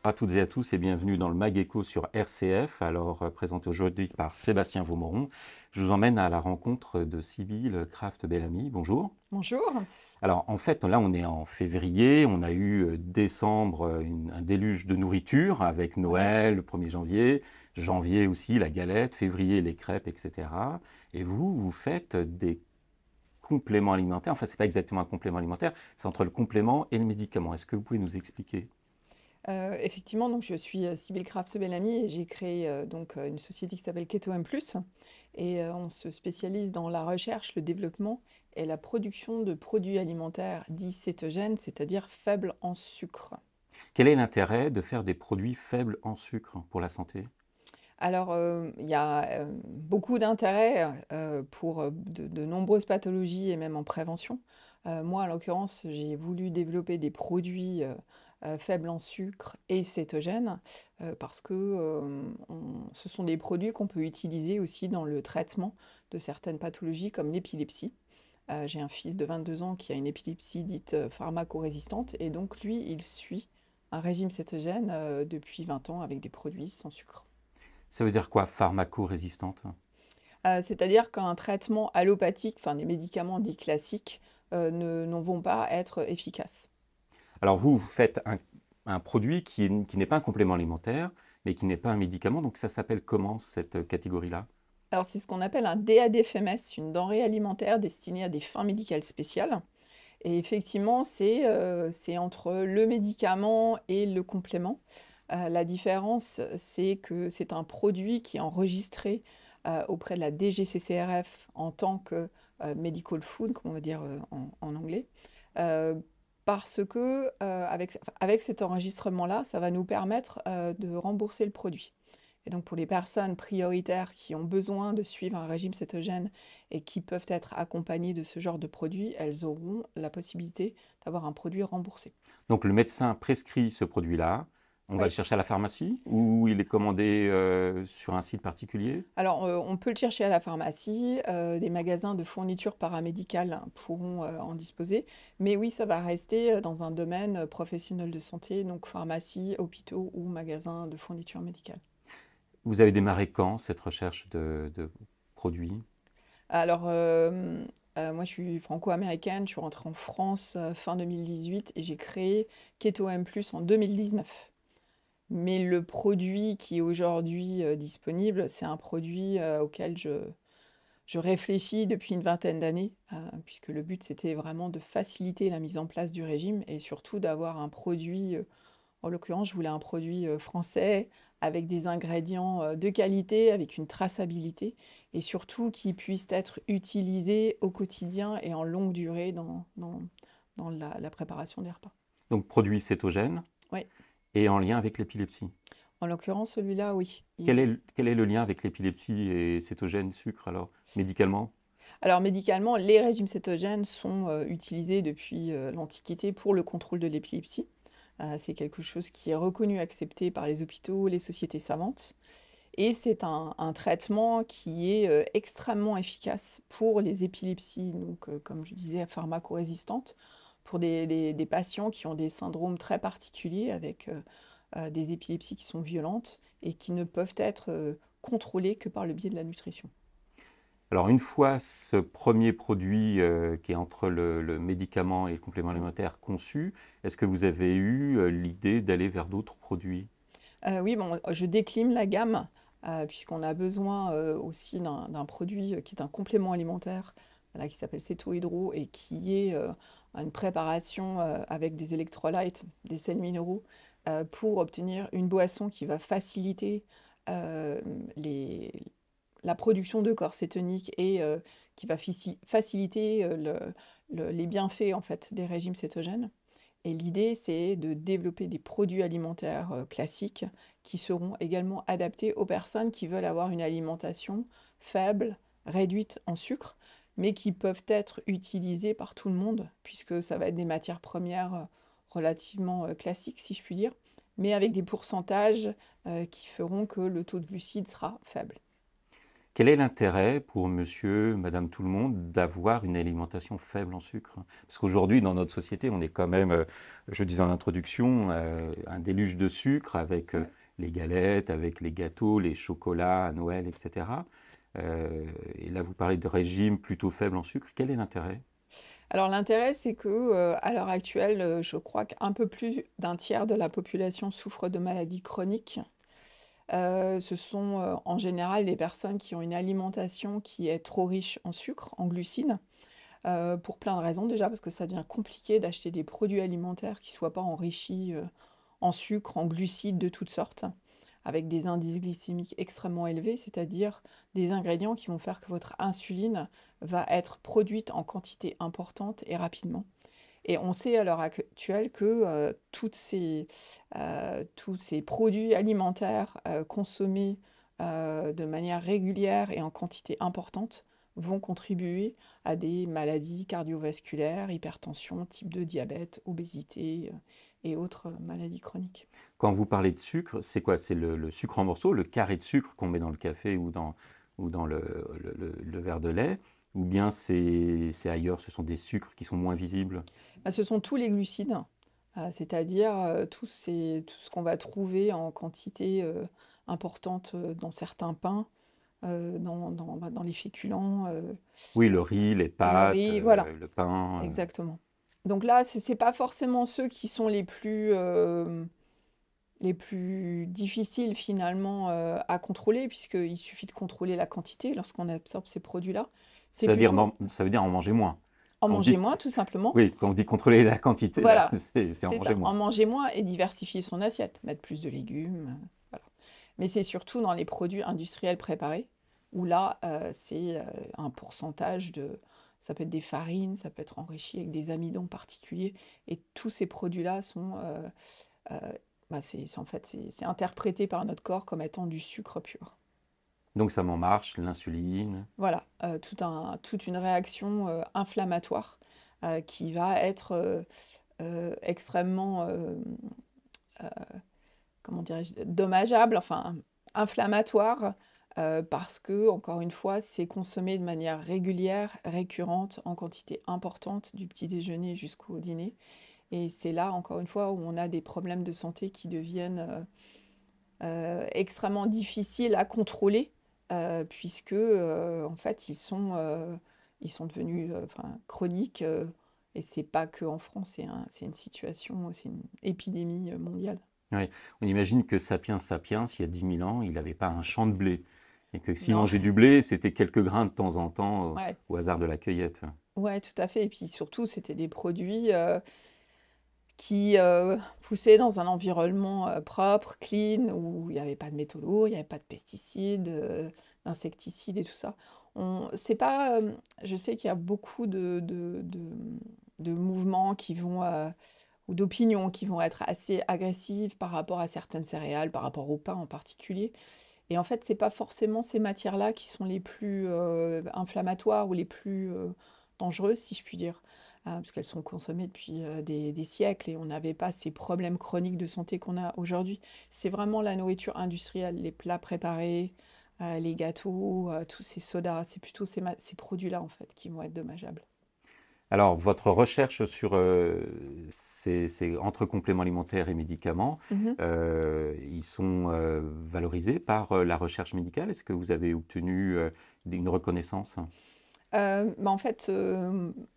À toutes et à tous et bienvenue dans le Mag Éco sur RCF, présenté aujourd'hui par Sébastien Vaumoron. Je vous emmène à la rencontre de Sybille Kraft-Bellamy. Bonjour. Bonjour. Alors en fait, là on est en février, on a eu décembre un déluge de nourriture avec Ouais. Noël le 1er janvier, janvier aussi la galette, février les crêpes, etc. Et vous faites des compléments alimentaires, enfin c'est pas exactement un complément alimentaire, c'est entre le complément et le médicament. Est-ce que vous pouvez nous expliquer? Effectivement, donc je suis Sybille Kraft-Bellamy et j'ai créé une société qui s'appelle Keto M+. Et on se spécialise dans la recherche, le développement et la production de produits alimentaires dits cétogènes, c'est-à-dire faibles en sucre. Quel est l'intérêt de faire des produits faibles en sucre pour la santé? Alors, il y a beaucoup d'intérêt pour de nombreuses pathologies et même en prévention. Moi, en l'occurrence, j'ai voulu développer des produits faibles en sucre et cétogènes parce que ce sont des produits qu'on peut utiliser aussi dans le traitement de certaines pathologies comme l'épilepsie. J'ai un fils de 22 ans qui a une épilepsie dite pharmacorésistante et donc lui, il suit un régime cétogène depuis 20 ans avec des produits sans sucre. Ça veut dire quoi, pharmacorésistante? C'est-à-dire qu'un traitement allopathique, enfin des médicaments dits classiques, ne vont pas être efficaces. Alors vous faites un produit qui n'est pas un complément alimentaire, mais qui n'est pas un médicament, donc ça s'appelle comment cette catégorie-là? Alors c'est ce qu'on appelle un DAD-FMS, une denrée alimentaire destinée à des fins médicales spéciales. Et effectivement, c'est entre le médicament et le complément. La différence, c'est que c'est un produit qui est enregistré auprès de la DGCCRF en tant que medical food, comme on va dire en anglais, euh, parce que avec cet enregistrement-là, ça va nous permettre de rembourser le produit. Et donc pour les personnes prioritaires qui ont besoin de suivre un régime cétogène et qui peuvent être accompagnées de ce genre de produit, elles auront la possibilité d'avoir un produit remboursé. Donc le médecin prescrit ce produit-là, on va le Oui. chercher à la pharmacie ou il est commandé sur un site particulier? Alors, on peut le chercher à la pharmacie, des magasins de fournitures paramédicales pourront, en disposer. Mais oui, ça va rester, dans un domaine, professionnel de santé, donc pharmacie, hôpitaux ou magasins de fournitures médicales. Vous avez démarré quand cette recherche de produits? Alors, moi je suis franco-américaine, je suis rentrée en France, fin 2018 et j'ai créé Keto M+ en 2019. Mais le produit qui est aujourd'hui, disponible, c'est un produit, auquel je réfléchis depuis une vingtaine d'années, puisque le but c'était vraiment de faciliter la mise en place du régime et surtout d'avoir un produit, en l'occurrence je voulais un produit français avec des ingrédients de qualité, avec une traçabilité et surtout qui puisse être utilisé au quotidien et en longue durée dans la préparation des repas. Donc produit cétogène Oui, et en lien avec l'épilepsie. en l'occurrence celui-là, oui. Quel est le lien avec l'épilepsie et cétogène, sucre alors, médicalement? Alors médicalement, les régimes cétogènes sont utilisés depuis l'Antiquité pour le contrôle de l'épilepsie. C'est quelque chose qui est reconnu, accepté par les hôpitaux, les sociétés savantes. Et c'est un traitement qui est extrêmement efficace pour les épilepsies, donc comme je disais, pharmacorésistantes, pour des patients qui ont des syndromes très particuliers avec des épilepsies qui sont violentes et qui ne peuvent être contrôlées que par le biais de la nutrition. Alors une fois ce premier produit qui est entre le médicament et le complément alimentaire conçu, est-ce que vous avez eu l'idée d'aller vers d'autres produits? Oui, bon, je décline la gamme, puisqu'on a besoin, aussi d'un produit, qui est un complément alimentaire, voilà, qui s'appelle Céto-Hydro et qui est, une préparation, avec des électrolytes, des sels minéraux, pour obtenir une boisson qui va faciliter, les la production de corps cétoniques et qui va faciliter, les bienfaits, en fait, des régimes cétogènes. Et l'idée, c'est de développer des produits alimentaires classiques qui seront également adaptés aux personnes qui veulent avoir une alimentation faible, réduite en sucre, mais qui peuvent être utilisés par tout le monde, puisque ça va être des matières premières relativement classiques, si je puis dire, mais avec des pourcentages qui feront que le taux de glucides sera faible. Quel est l'intérêt pour monsieur, madame tout le monde d'avoir une alimentation faible en sucre? Parce qu'aujourd'hui, dans notre société, on est quand même, je disais en introduction, un déluge de sucre avec les galettes, avec les gâteaux, les chocolats à Noël, etc. Et là, vous parlez de régime plutôt faible en sucre. Quel est l'intérêt? Alors l'intérêt, c'est que à l'heure actuelle, je crois qu'un peu plus d'un tiers de la population souffre de maladies chroniques. Ce sont en général les personnes qui ont une alimentation qui est trop riche en sucre, en glucides, pour plein de raisons. Déjà parce que ça devient compliqué d'acheter des produits alimentaires qui ne soient pas enrichis en sucre, en glucides de toutes sortes, avec des indices glycémiques extrêmement élevés, c'est-à-dire des ingrédients qui vont faire que votre insuline va être produite en quantité importante et rapidement. Et on sait à l'heure actuelle que tous ces produits alimentaires consommés de manière régulière et en quantité importante vont contribuer à des maladies cardiovasculaires, hypertension, type de diabète, obésité et autres maladies chroniques. Quand vous parlez de sucre, c'est quoi? C'est le sucre en morceaux, le carré de sucre qu'on met dans le café ou dans le verre de lait, ou bien c'est ailleurs, ce sont des sucres qui sont moins visibles? Bah, ce sont tous les glucides, c'est-à-dire tout ce qu'on va trouver en quantité importante dans certains pains, dans les féculents, Oui, le riz, les le pâtes, riz, voilà, le pain. exactement. Donc là, ce n'est pas forcément ceux qui sont les plus difficiles finalement à contrôler, puisqu'il suffit de contrôler la quantité lorsqu'on absorbe ces produits-là. C'est plutôt Ça veut dire en manger moins. en Quand on manger dit, moins, tout simplement. oui, quand on dit contrôler la quantité, là, Voilà, c'est en c'est manger ça, en moins. manger moins et diversifier son assiette, mettre plus de légumes, voilà. Mais c'est surtout dans les produits industriels préparés, où là, c'est un pourcentage de... Ça peut être des farines, ça peut être enrichi avec des amidons particuliers, et tous ces produits-là sont... euh, bah, en fait, c'est interprété par notre corps comme étant du sucre pur. Donc ça m'en marche, l'insuline. Voilà, toute une réaction inflammatoire qui va être extrêmement comment dirais-je, dommageable, enfin inflammatoire, parce que, encore une fois, c'est consommé de manière régulière, récurrente, en quantité importante, du petit déjeuner jusqu'au dîner. Et c'est là, encore une fois, où on a des problèmes de santé qui deviennent extrêmement difficiles à contrôler, puisque, en fait, ils sont devenus enfin, chroniques. Et c'est pas que en France, c'est une situation, c'est une épidémie mondiale. Ouais. On imagine que Sapiens Sapiens, il y a 10 000 ans, il n'avait pas un champ de blé. Et que s'il Non, mangeait du blé, c'était quelques grains de temps en temps ouais. au hasard de la cueillette. Ouais, tout à fait. Et puis surtout, c'était des produits qui poussaient dans un environnement propre, clean, où il n'y avait pas de métaux lourds, il n'y avait pas de pesticides, d'insecticides et tout ça. C'est pas, je sais qu'il y a beaucoup de mouvements qui vont, ou d'opinions qui vont être assez agressives par rapport à certaines céréales, par rapport au pain en particulier. Et en fait, c'est pas forcément ces matières-là qui sont les plus inflammatoires ou les plus dangereuses, si je puis dire, parce qu'elles sont consommées depuis des siècles et on n'avait pas ces problèmes chroniques de santé qu'on a aujourd'hui. C'est vraiment la nourriture industrielle, les plats préparés, les gâteaux, tous ces sodas, c'est plutôt ces produits-là en fait qui vont être dommageables. Alors, votre recherche sur ces entre compléments alimentaires et médicaments, Mhm. ils sont valorisés par la recherche médicale. Est-ce que vous avez obtenu une reconnaissance? Bah, en fait,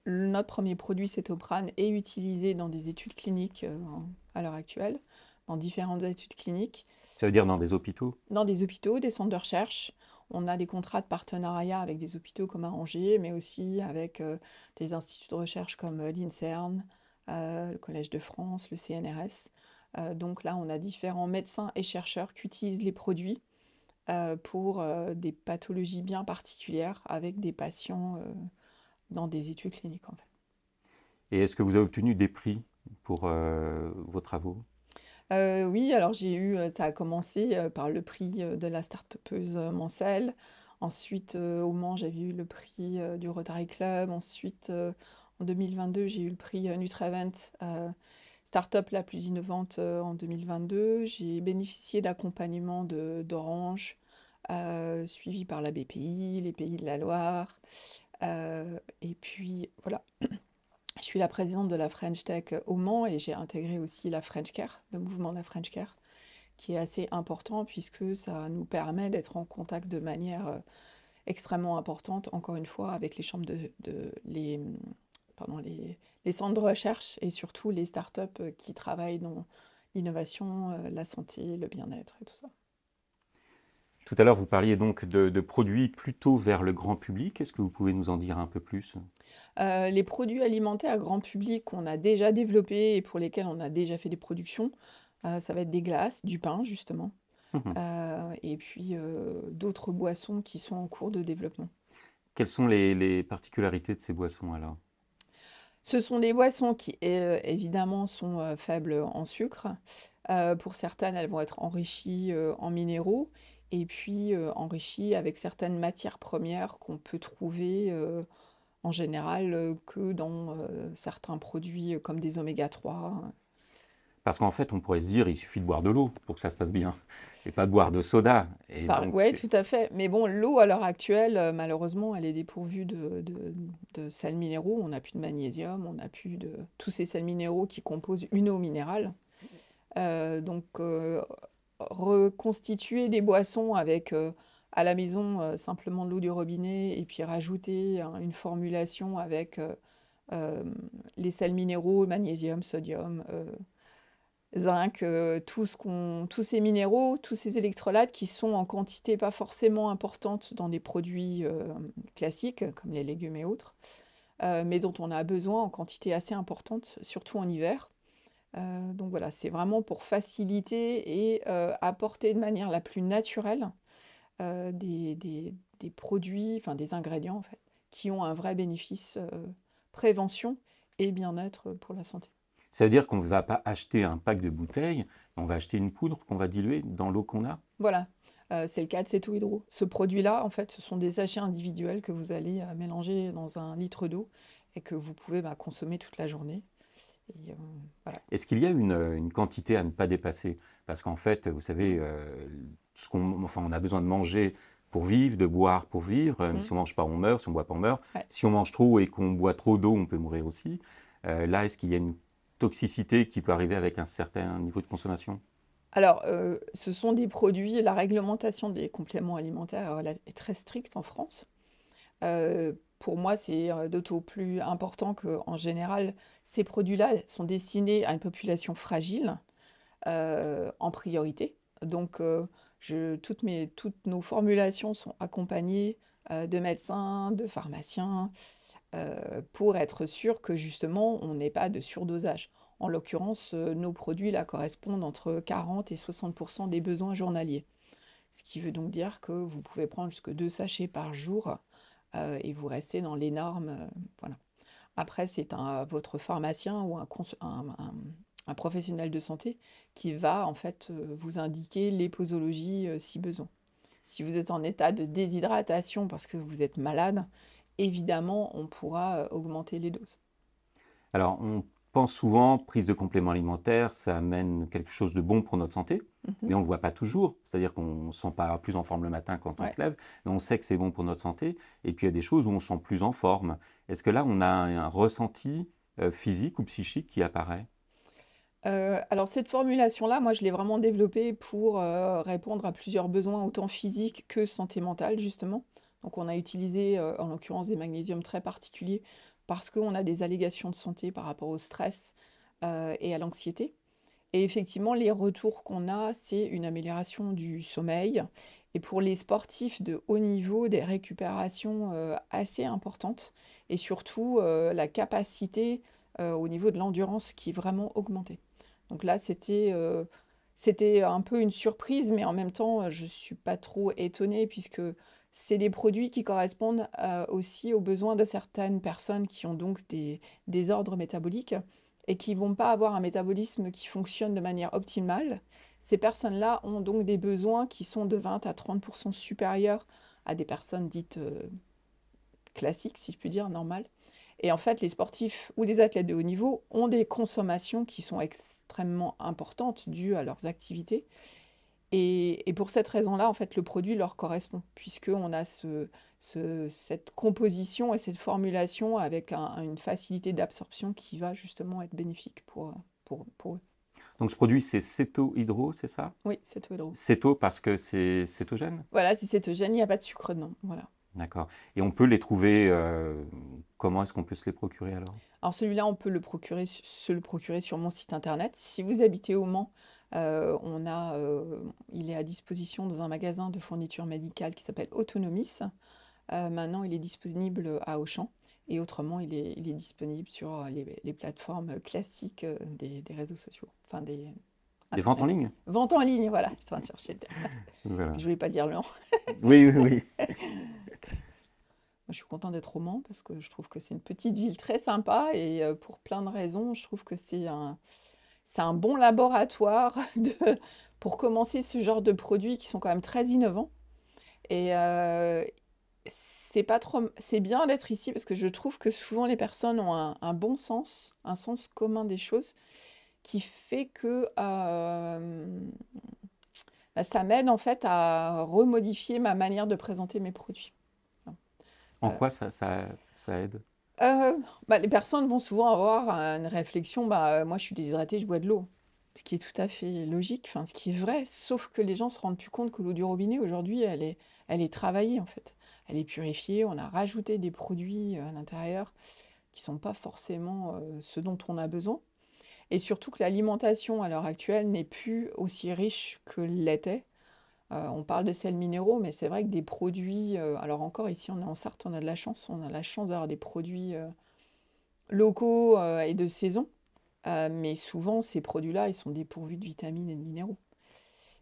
notre premier produit, Cétoprane, est utilisé dans des études cliniques à l'heure actuelle, dans différentes études cliniques, Ça veut dire dans des hôpitaux? dans des hôpitaux, des centres de recherche. On a des contrats de partenariat avec des hôpitaux comme à Angers, mais aussi avec des instituts de recherche comme l'INSERM, le Collège de France, le CNRS. Donc là, on a différents médecins et chercheurs qui utilisent les produits pour des pathologies bien particulières avec des patients dans des études cliniques en fait. Et est-ce que vous avez obtenu des prix pour vos travaux? Oui, alors ça a commencé par le prix de la start-upeuse Mancel. Ensuite, au Mans, j'avais eu le prix du Rotary Club. Ensuite, en 2022, j'ai eu le prix Nutrevent, start-up la plus innovante en 2022. J'ai bénéficié d'accompagnement d'Orange, suivi par la BPI, les Pays de la Loire. Et puis voilà, je suis la présidente de la French Tech au Mans et j'ai intégré aussi la French Care, le mouvement de la French Care, qui est assez important puisque ça nous permet d'être en contact de manière extrêmement importante, encore une fois, avec les chambres pardon, les centres de recherche et surtout les startups qui travaillent dans l'innovation, la santé, le bien-être et tout ça. Tout à l'heure, vous parliez donc de produits plutôt vers le grand public. Est-ce que vous pouvez nous en dire un peu plus? Les produits alimentaires grand public qu'on a déjà développés et pour lesquels on a déjà fait des productions, ça va être des glaces, du pain justement, Mhm. et puis d'autres boissons qui sont en cours de développement. Quelles sont les particularités de ces boissons alors? Ce sont des boissons qui, évidemment, sont faibles en sucre. Pour certaines, elles vont être enrichies en minéraux et puis enrichies avec certaines matières premières qu'on peut trouver en général que dans certains produits comme des oméga 3. Parce qu'en fait, on pourrait se dire, il suffit de boire de l'eau pour que ça se passe bien, et pas de boire de soda. Et Ouais, donc, tout à fait. Mais bon, l'eau, à l'heure actuelle, malheureusement, elle est dépourvue de sels minéraux. On n'a plus de magnésium, on n'a plus de tous ces sels minéraux qui composent une eau minérale. Donc, reconstituer des boissons avec à la maison simplement de l'eau du robinet et puis rajouter une formulation avec euh, les sels minéraux, magnésium, sodium, zinc, tous ces minéraux, tous ces électrolytes qui sont en quantité pas forcément importante dans des produits classiques comme les légumes et autres, mais dont on a besoin en quantité assez importante, surtout en hiver. Donc voilà, c'est vraiment pour faciliter et apporter de manière la plus naturelle des produits, enfin des ingrédients en fait, qui ont un vrai bénéfice prévention et bien-être pour la santé. ça veut dire qu'on ne va pas acheter un pack de bouteilles, on va acheter une poudre qu'on va diluer dans l'eau qu'on a. Voilà, c'est le cas de Céto Hydro. Ce produit-là, en fait, ce sont des sachets individuels que vous allez mélanger dans 1 litre d'eau et que vous pouvez consommer toute la journée. Et, voilà. Est-ce qu'il y a une quantité à ne pas dépasser? Parce qu'en fait, vous savez, enfin, on a besoin de manger pour vivre, de boire pour vivre. Si Mm. on mange pas, on meurt. Si on boit pas, on meurt. Ouais. Si on mange trop et qu'on boit trop d'eau, on peut mourir aussi. Là, est-ce qu'il y a une toxicité qui peut arriver avec un certain niveau de consommation? Alors, ce sont des produits, la réglementation des compléments alimentaires est très stricte en France. Pour moi, c'est d'autant plus important qu'en général, ces produits-là sont destinés à une population fragile en priorité. Donc, toutes nos formulations sont accompagnées de médecins, de pharmaciens, pour être sûr que justement, on n'ait pas de surdosage. En l'occurrence, nos produits là correspondent entre 40 et 60% des besoins journaliers. Ce qui veut donc dire que vous pouvez prendre jusque 2 sachets par jour et vous restez dans les normes. Voilà. Après, c'est votre pharmacien ou un professionnel de santé qui va en fait vous indiquer les posologies si besoin. Si vous êtes en état de déshydratation parce que vous êtes malade, évidemment, on pourra augmenter les doses. Alors, on pense souvent, prise de compléments alimentaires, ça amène quelque chose de bon pour notre santé, Mhm. mais on ne le voit pas toujours. C'est-à-dire qu'on ne se sent pas plus en forme le matin quand on Ouais. se lève, mais on sait que c'est bon pour notre santé. Et puis, il y a des choses où on se sent plus en forme. Est-ce que là, on a un ressenti physique ou psychique qui apparaît? Alors cette formulation-là, moi je l'ai vraiment développée pour répondre à plusieurs besoins, autant physiques que santé mentale, justement. Donc on a utilisé en l'occurrence des magnésiums très particuliers parce qu'on a des allégations de santé par rapport au stress et à l'anxiété. Et effectivement, les retours qu'on a, c'est une amélioration du sommeil et pour les sportifs de haut niveau, des récupérations assez importantes et surtout la capacité au niveau de l'endurance qui est vraiment augmentée. Donc là, c'était un peu une surprise, mais en même temps, je ne suis pas trop étonnée puisque c'est des produits qui correspondent aussi aux besoins de certaines personnes qui ont donc des désordres métaboliques et qui vont pas avoir un métabolisme qui fonctionne de manière optimale. Ces personnes-là ont donc des besoins qui sont de 20 à 30% supérieurs à des personnes dites classiques, si je puis dire, normales. Et en fait, les sportifs ou les athlètes de haut niveau ont des consommations qui sont extrêmement importantes dues à leurs activités. Et pour cette raison-là, en fait, le produit leur correspond, puisqu'on a cette composition et cette formulation avec une facilité d'absorption qui va justement être bénéfique pour eux. Donc ce produit, c'est cétohydro, c'est ça? Oui, c'est Wedro. Céto parce que c'est cétogène? Voilà, si c'est eugène, il n'y a pas de sucre dedans. Voilà. D'accord. Et on peut les trouver, comment est-ce qu'on peut se les procurer alors? Alors celui-là, on peut se le procurer sur mon site internet. Si vous habitez au Mans, il est à disposition dans un magasin de fourniture médicale qui s'appelle Autonomis. Maintenant, il est disponible à Auchan. Et autrement, il est disponible sur les plateformes classiques des réseaux sociaux. Enfin, des Des ventes en Internet. ligne? Vente en ligne, voilà. Je suis en train de chercher le terme. Voilà. Je voulais pas dire le nom. Oui, oui, oui. Je suis contente d'être au Mans parce que je trouve que c'est une petite ville très sympa et pour plein de raisons, je trouve que c'est un bon laboratoire pour commencer ce genre de produits qui sont quand même très innovants. Et c'est bien d'être ici parce que je trouve que souvent les personnes ont un bon sens, un sens commun des choses qui fait que bah, ça m'aide en fait à remodifier ma manière de présenter mes produits. En Euh, quoi ça aide? bah, les personnes vont souvent avoir une réflexion, bah, moi je suis déshydratée, je bois de l'eau. Ce qui est tout à fait logique, enfin, ce qui est vrai, sauf que les gens se rendent plus compte que l'eau du robinet aujourd'hui, elle est travaillée en fait. Elle est purifiée, on a rajouté des produits à l'intérieur qui sont pas forcément ce dont on a besoin. Et surtout que l'alimentation à l'heure actuelle n'est plus aussi riche que l'était. On parle de sels minéraux, mais c'est vrai que des produits, alors encore ici on est en Sarthe, on a la chance d'avoir des produits locaux et de saison, mais souvent ces produits-là, ils sont dépourvus de vitamines et de minéraux.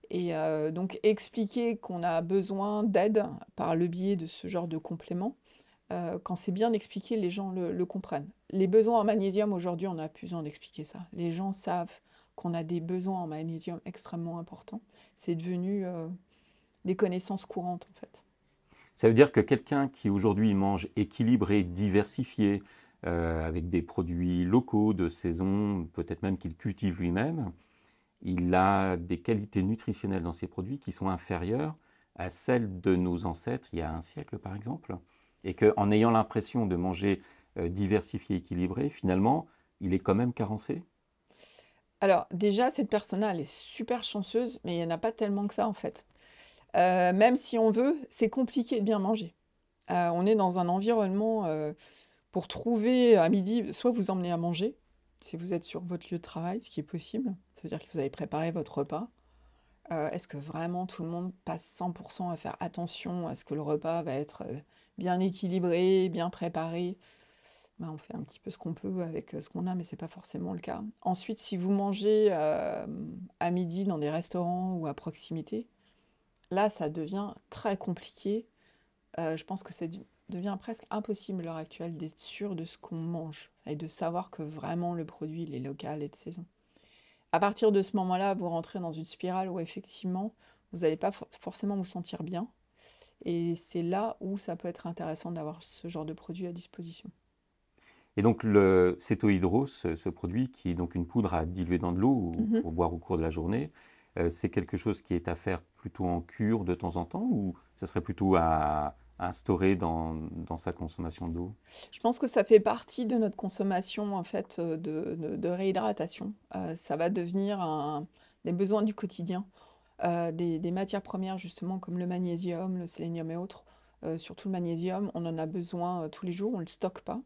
Et donc expliquer qu'on a besoin d'aide par le biais de ce genre de compléments, quand c'est bien expliqué, les gens le comprennent. Les besoins en magnésium, aujourd'hui, on n'a plus besoin d'expliquer ça. Les gens savent qu'on a des besoins en magnésium extrêmement importants. C'est devenu des connaissances courantes, en fait. Ça veut dire que quelqu'un qui aujourd'hui mange équilibré, diversifié, avec des produits locaux, de saison, peut-être même qu'il cultive lui-même, il a des qualités nutritionnelles dans ses produits qui sont inférieures à celles de nos ancêtres il y a un siècle, par exemple. Et qu'en ayant l'impression de manger diversifié, équilibré, finalement, il est quand même carencé. Alors, déjà, cette personne-là, elle est super chanceuse, mais il n'y en a pas tellement que ça, en fait. Même si on veut, c'est compliqué de bien manger. On est dans un environnement, pour trouver à midi, soit vous emmenez à manger, si vous êtes sur votre lieu de travail, ce qui est possible. Ça veut dire que vous avez préparé votre repas. Est-ce que vraiment tout le monde passe 100% à faire attention à ce que le repas va être bien équilibré, bien préparé? Ben, on fait un petit peu ce qu'on peut avec ce qu'on a, mais c'est pas forcément le cas. Ensuite, si vous mangez à midi dans des restaurants ou à proximité, là, ça devient très compliqué. Je pense que devient presque impossible à l'heure actuelle d'être sûr de ce qu'on mange et de savoir que vraiment le produit il est local et de saison. À partir de ce moment-là, vous rentrez dans une spirale où effectivement, vous n'allez pas forcément vous sentir bien. Et c'est là où ça peut être intéressant d'avoir ce genre de produit à disposition. Et donc le cétohydrose, ce produit qui est donc une poudre à diluer dans de l'eau ou Mhm. pour boire au cours de la journée, c'est quelque chose qui est à faire plutôt en cure de temps en temps ou ça serait plutôt à instaurer dans sa consommation d'eau? Je pense que ça fait partie de notre consommation en fait de réhydratation. Ça va devenir des besoins du quotidien. Des matières premières justement comme le magnésium, le sélénium et autres. Surtout le magnésium, on en a besoin tous les jours, on ne le stocke pas,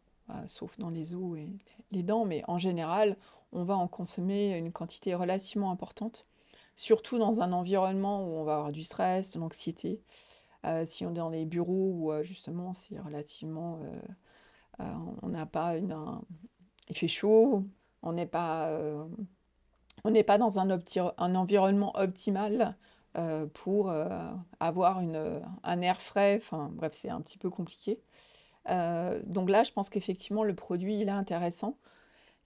sauf dans les os et les dents, mais en général, on va en consommer une quantité relativement importante, surtout dans un environnement où on va avoir du stress, de l'anxiété. Si on est dans les bureaux où justement c'est relativement, euh, on n'a pas il fait chaud, on n'est pas, on n'est pas dans un environnement optimal pour avoir un air frais. Enfin, bref, c'est un petit peu compliqué. Donc là, je pense qu'effectivement, le produit, il est intéressant.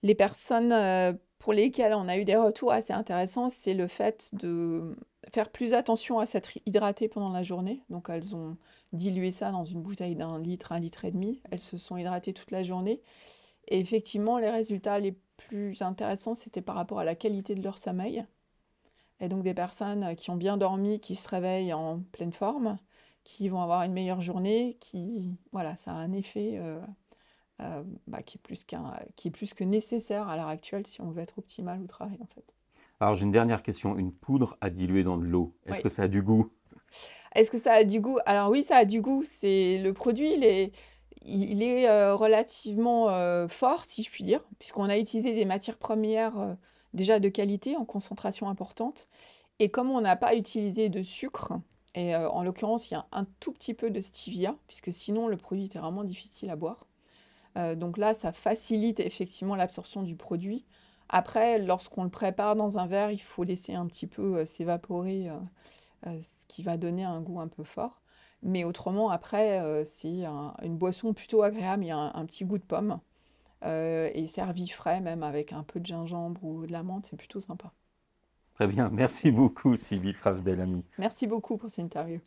Les personnes pour lesquelles on a eu des retours assez intéressants, c'est le fait de faire plus attention à s'être hydratées pendant la journée. Donc elles ont dilué ça dans une bouteille d'1 litre et demi. Elles se sont hydratées toute la journée. Et effectivement, les résultats les plus intéressants, c'était par rapport à la qualité de leur sommeil. Et donc des personnes qui ont bien dormi, qui se réveillent en pleine forme, qui vont avoir une meilleure journée, voilà, ça a un effet qui est plus que nécessaire à l'heure actuelle si on veut être optimal au travail, en fait. Alors j'ai une dernière question. Une poudre à diluer dans de l'eau, est-ce Oui. que ça a du goût? Est-ce que ça a du goût? Alors oui, ça a du goût. Le produit, il est relativement fort, si je puis dire, puisqu'on a utilisé des matières premières déjà de qualité, en concentration importante. Et comme on n'a pas utilisé de sucre, et en l'occurrence, il y a un tout petit peu de stevia, puisque sinon le produit était vraiment difficile à boire. Donc là, ça facilite effectivement l'absorption du produit. Après, lorsqu'on le prépare dans un verre, il faut laisser un petit peu s'évaporer, ce qui va donner un goût un peu fort. Mais autrement, après, c'est une boisson plutôt agréable. Il y a un petit goût de pomme. Et servi frais, même avec un peu de gingembre ou de la menthe, c'est plutôt sympa. Très bien, merci beaucoup Sylvie Trafdel-Ami. Merci beaucoup pour cette interview.